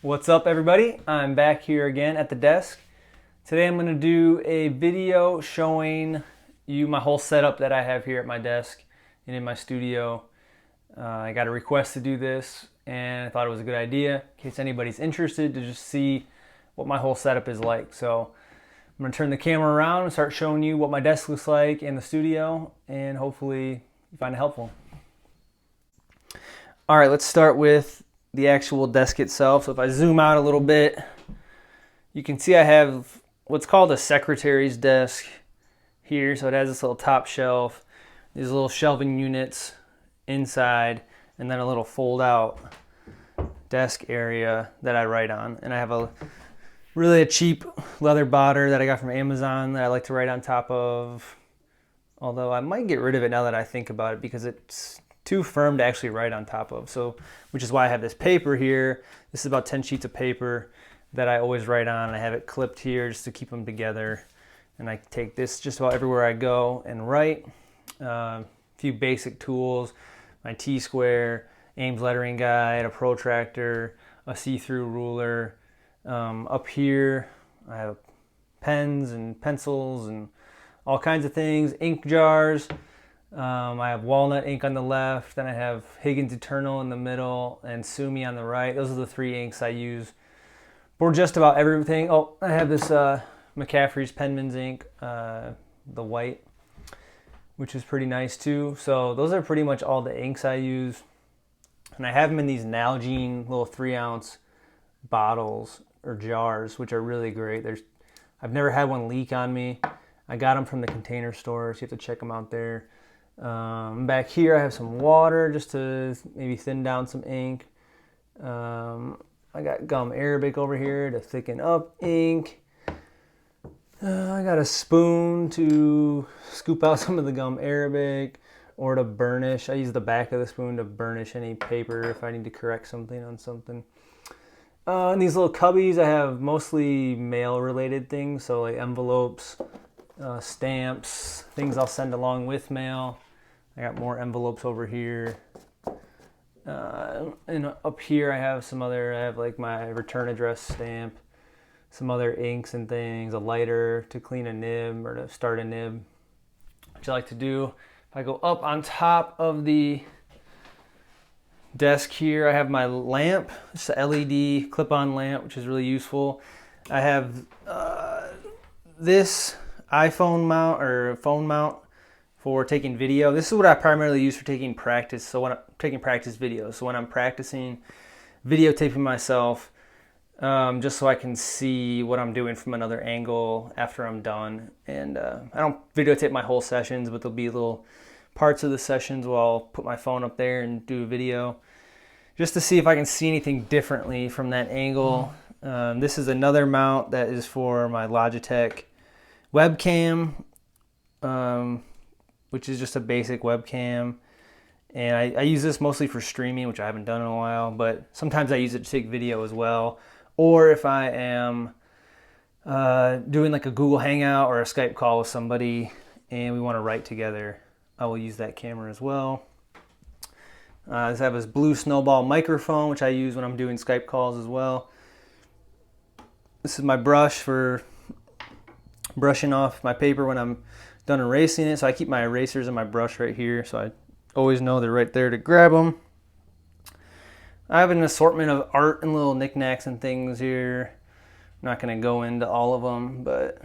What's up, everybody? I'm back here again at the desk. Today I'm going to do a video showing you my whole setup that I have here at my desk and in my studio. I got a request to do this and I thought it was a good idea in case anybody's interested to just see what my whole setup is like. So I'm going to turn the camera around and start showing you what my desk looks like in the studio, and hopefully you find it helpful. All right, let's start with the actual desk itself. So if I zoom out a little bit, you can see I have what's called a secretary's desk here. So it has this little top shelf, these little shelving units inside, and then a little fold out desk area that I write on. And I have a cheap leather botter that I got from Amazon that I like to write on top of. Although I might get rid of it now that I think about it because it's too firm to actually write on top of. So, which is why I have this paper here. This is about 10 sheets of paper that I always write on. I have it clipped here just to keep them together. And I take this just about everywhere I go and write. A few basic tools, my T-square, Ames lettering guide, a protractor, a see-through ruler. Up here, I have pens and pencils and all kinds of things, ink jars. I have walnut ink on the left, then I have Higgins Eternal in the middle, and Sumi on the right. Those are the three inks I use for just about everything. Oh, I have this McCaffrey's Penman's ink, the white, which is pretty nice too. So those are pretty much all the inks I use. And I have them in these Nalgene little 3-ounce bottles or jars, which are really great. I've never had one leak on me. I got them from the Container Store, so you have to check them out there. Back here I have some water just to maybe thin down some ink. I got gum Arabic over here to thicken up ink. I got a spoon to scoop out some of the gum Arabic or to burnish. I use the back of the spoon to burnish any paper if I need to correct something on something. In these little cubbies I have mostly mail related things, so like envelopes, stamps, things I'll send along with mail. I got more envelopes over here. And up here I have like my return address stamp, some other inks and things, a lighter to clean a nib or to start a nib, which I like to do. If I go up on top of the desk here, I have my lamp. It's a LED clip-on lamp, which is really useful. I have this iPhone mount or phone mount for taking video. This is what I primarily use for taking practice. So when I'm taking practice videos, so when I'm practicing videotaping myself, just so I can see what I'm doing from another angle after I'm done. And I don't videotape my whole sessions, but there'll be little parts of the sessions where I'll put my phone up there and do a video just to see if I can see anything differently from that angle. This is another mount that is for my Logitech webcam, which is just a basic webcam. And I use this mostly for streaming, which I haven't done in a while, but sometimes I use it to take video as well. Or if I am doing like a Google Hangout or a Skype call with somebody and we want to write together, I will use that camera as well. I have this blue Snowball microphone, which I use when I'm doing Skype calls as well. This is my brush for brushing off my paper when I'm done erasing it. So I keep my erasers and my brush right here, so I always know they're right there to grab them. I have an assortment of art and little knickknacks and things here. I'm not going to go into all of them, but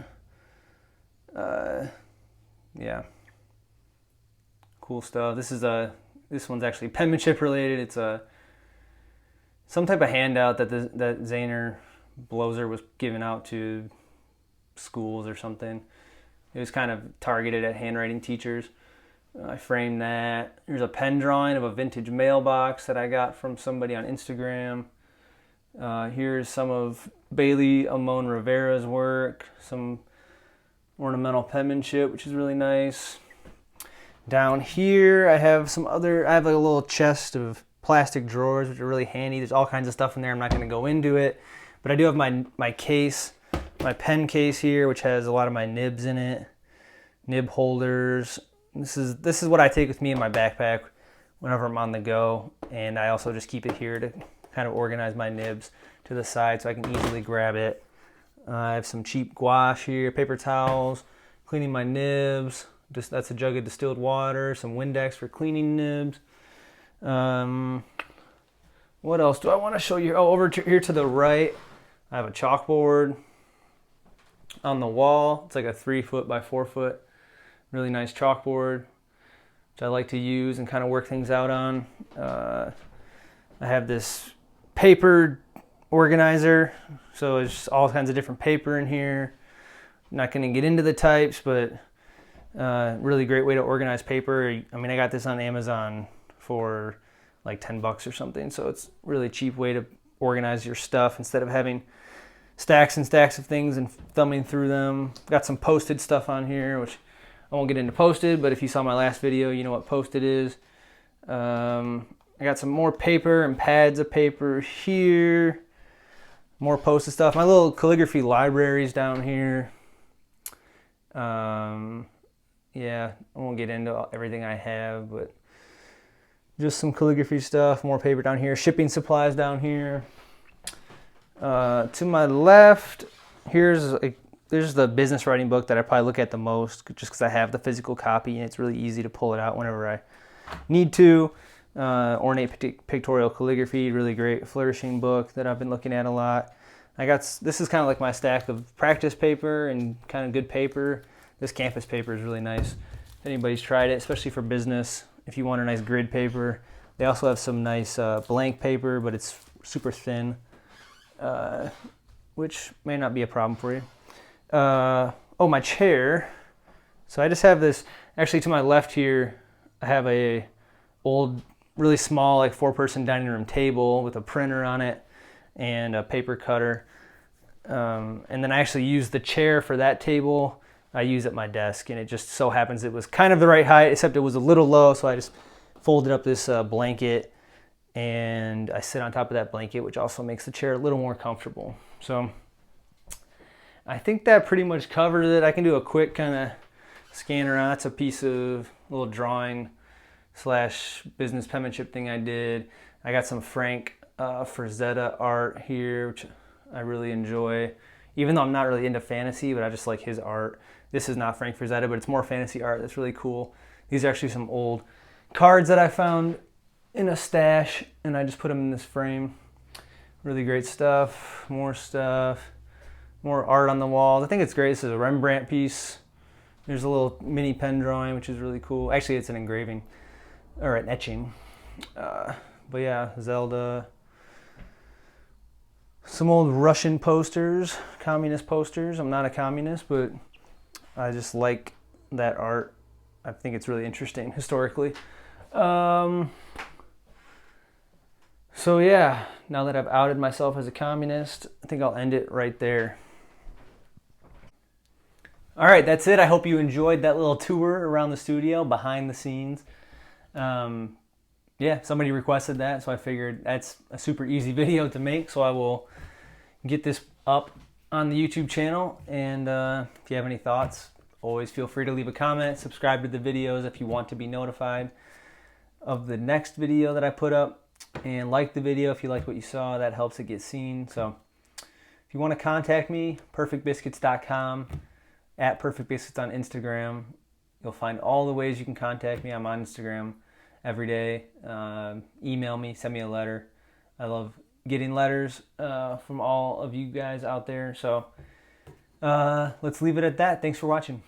yeah, cool stuff. This one's actually penmanship related. It's some type of handout that that Zahner Blozer was giving out to schools or something. It was kind of targeted at handwriting teachers. I framed that. Here's a pen drawing of a vintage mailbox that I got from somebody on Instagram. Here's some of Bailey Amon Rivera's work, some ornamental penmanship, which is really nice. Down here, I have like a little chest of plastic drawers, which are really handy. There's all kinds of stuff in there. I'm not going to go into it, but I do have my case, my pen case here, which has a lot of my nibs in it, nib holders. This is what I take with me in my backpack whenever I'm on the go, and I also just keep it here to kind of organize my nibs to the side so I can easily grab it. I have some cheap gouache here, paper towels, cleaning my nibs. That's a jug of distilled water, some Windex for cleaning nibs. What else do I want to show you? Oh, over here to the right, I have a chalkboard on the wall. It's like a 3 foot by 4 foot, really nice chalkboard, which I like to use and kind of work things out on. I have this paper organizer, so it's all kinds of different paper in here. I'm not going to get into the types, but really great way to organize paper. I mean, I got this on Amazon for like $10 or something, so it's a really cheap way to organize your stuff instead of having stacks and stacks of things and thumbing through them. Got some posted stuff on here, which I won't get into posted, but if you saw my last video, you know what posted is. I got some more paper and pads of paper here. More posted stuff. My little calligraphy library's down here. Yeah, I won't get into everything I have, but just some calligraphy stuff. More paper down here. Shipping supplies down here. To my left, there's the business writing book that I probably look at the most, just because I have the physical copy and it's really easy to pull it out whenever I need to. Ornate pictorial calligraphy, really great flourishing book that I've been looking at a lot. This is kind of like my stack of practice paper and kind of good paper. This campus paper is really nice. If anybody's tried it, especially for business, if you want a nice grid paper. They also have some nice blank paper, but it's super thin, which may not be a problem for you. Oh, my chair. So I just have this, actually to my left here, I have a old, really small, like 4-person dining room table with a printer on it and a paper cutter. And then I actually use the chair for that table. I use at my desk, and it just so happens it was kind of the right height, except it was a little low, so I just folded up this blanket and I sit on top of that blanket, which also makes the chair a little more comfortable. So I think that pretty much covers it. I can do a quick kind of scan around. That's a piece of little drawing / business penmanship thing I did. I got some Frank Frazetta art here, which I really enjoy. Even though I'm not really into fantasy, but I just like his art. This is not Frank Frazetta, but it's more fantasy art. That's really cool. These are actually some old cards that I found in a stash, and I just put them in this frame. Really great stuff. More art on the walls. I think it's great. This is a Rembrandt piece. There's a little mini pen drawing, which is really cool. Actually, it's an engraving or an etching. But yeah, Zelda. Some old Russian posters, communist posters. I'm not a communist, but I just like that art. I think it's really interesting historically. So yeah, now that I've outed myself as a communist, I think I'll end it right there. All right, that's it. I hope you enjoyed that little tour around the studio, behind the scenes. Yeah, somebody requested that, so I figured that's a super easy video to make, so I will get this up on the YouTube channel. And if you have any thoughts, always feel free to leave a comment. Subscribe to the videos if you want to be notified of the next video that I put up, and like the video if you like what you saw. That helps it get seen. So if you want to contact me, perfectbiscuits.com, at perfectbiscuits on Instagram. You'll find all the ways you can contact me. I'm on Instagram every day. Email me, send me a letter. I love getting letters from all of you guys out there. So let's leave it at that. Thanks for watching.